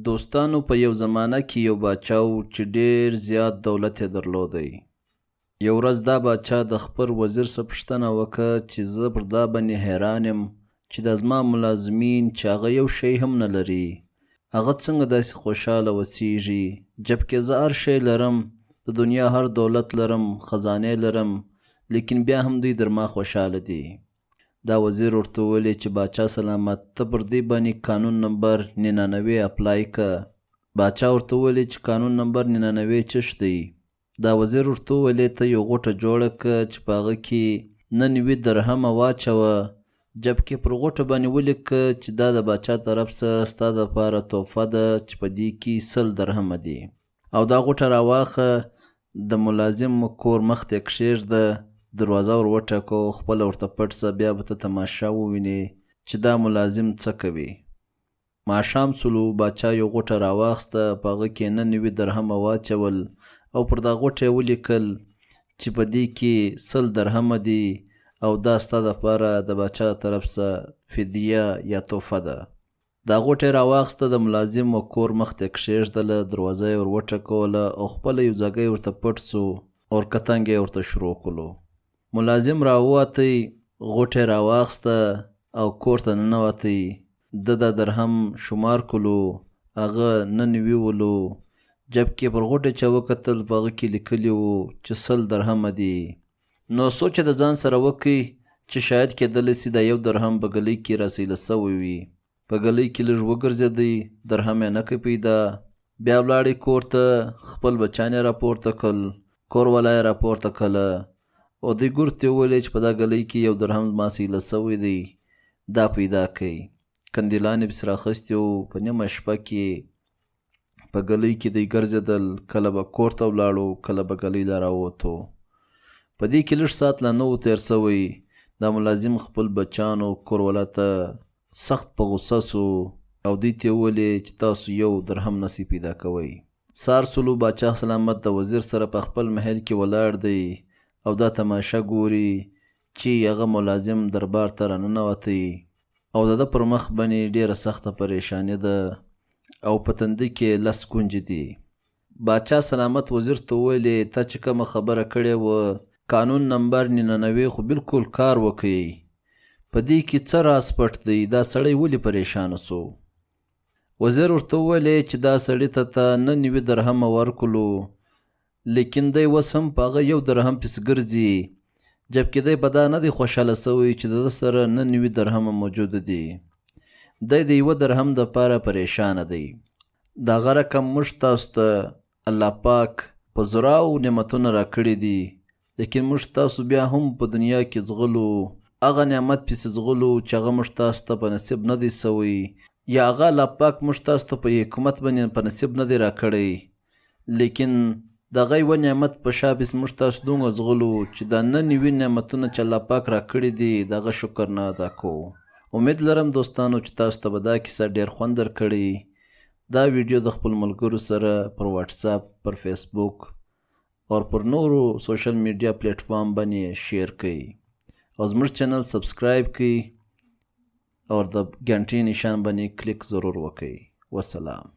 دوستانو په یو زمانه کې یو باچا و چې ډېر زیات دولت یې درلودی. یو ورځ دا باچا د خپل وزیر څخه پوښتنه وکړه چې زه پر دا باندې حیران یم چې دا زما ملازمین چې هغه یو شی هم نه لري هغه څنګه داسې خوشحاله اوسیږي، جبکې زه هر شی لرم، د دنیا هر دولت لرم، خزانې لرم، لیکن بیا هم دوی در ما خوشحاله دي. دا وزیر ورته وویلې چې باچا سلامت، ته پر دې باندې قانون نمبر 99 اپلای که. باچا ورته وویلې چې قانون نمبر 99 څه دی؟ دا وزیر ورته وویلې ته یو غوټه جوړه کړه چې په هغه کې 99 درهمه واچوه، جبکې پر غوټه باندې ولیکه چې دا د باچا طرف څخه ستا دپاره تحفه ده چې په دې کې 100 درهمه دي. او دا غوټه راواخه د ملازم کور مخ ته کښېږده، دروازه ور وټکو، خپله ورته پټ شه، بیا به ته تماشه ووینې چې دا ملازم څه کوي. ماښام سولو، باچا یو غوټه راواخیسته، په هغه کې 99 درهمه واچول او پر دا غوټه یې ولیکل چې په دې کې 100 درهمه دي او دا ستا دپاره د باچا طرف څخه فدیه یا تحفه ده. دا غوټه یې راواخیسته، د ملازم کور مخ ته یې کښېږدله، دروازه یې ور وټکوله او خپله یو ځای ورته پټ سو، اورکتنګ یې ورته شروع کړلو. ملازم راووتی، غوټه یې راواخیسته او کور ته ننوتی، ده دا درهم شمار کړلو، هغه 99 ولو، جبکې پر غوټه چې وکتل په هغه کې لیکلي وو چې 100 درهمه دي. نو سوچ د ځان سره وکړئ چې شاید کېدلی سي دا یو درهم په ګلۍ کې راسیله سوی وي. په ګلۍ کې لږ وګرځېدی، درهم یې نه کړ پیدا. بیا ولاړې کور ته، خپل بچیان یې راپورته کړل، کور والا یې راپورته کړله او دوی ګور ته وویلې چې په دا ګلۍ کې یو درهم ما سیله سوی دی، دا پیدا کړئ. کندیلان یې پسې راخیستي وو، په نیمه شپه کې په ګلۍ کې دوی ګرځېدل، کله به کور ته ولاړو، کله به ګلۍ له راووتو. په دې کې لږ ساعت لا نه و تېر سوی، دا ملازم خپل بچیانو کور والا ته سخت په غوسه سو او دوی ته یې وویلې چې تاسو یو درهم نسئ پیدا کوئ. سهار سولو، باچا سلامت د وزیر سره په خپل محل کې ولاړ دی او دا تماشه ګوري چې هغه ملازم دربار ته راننوتی او د ده پر مخ باندې ډېره سخته پریشاني ده او په تندي کې 10 کونجې دي. باچا سلامت وزیر ته وویلې تا چې کومه خبره کړې وه قانون نمبر 99 خو بالکل کار وکړي، په دې کې څه راز پټ دی؟ دا سړی ولې پریشانه سو؟ وزیر ورته وویلې چې دا سړي ته 99 درهمه ورکړلو، لیکن دی اوس هم په هغه یو درهم پسې ګرځي، جبکې دی په دا نه دی خوشحاله سوی چې د ده سره 99 درهمه موجوده دي. دی د 1 درهم دپاره پریشانه دی. د هغه رقم موږ تاسو ته الله پاک په زراو نعمتونه راکړي دي، لیکن موږ تاسو بیا هم په دنیا کې ځغلو، هغه نعمت پسې ځغلو چې هغه موږ تاسو ته په نصیب نه دی سوی، یا هغه الله پاک موږ تاسو ته په حکومت باندې په نصیب نه دی راکړی، لیکن د هغه یوه نعمت په شا پسې موږ تاسو دومره ځغلو چې دا 99 نعمتونه چې الله پاک راکړي دي د هغه شکر نه ادا کوو. امید لرم دوستانو چې تاسو ته به دا کیسه ډېر خوند درکړي. دا ویډیو د خپل ملګرو سره پر واټساپ، پر فیسبوک او پر نورو سوشل میډیا پلیټفارم باندې شیر کړئ او زموږ چینل سبسکرایب کړئ او د ګنټې نشان باندې کلیک ضرور وکړئ. والسلام.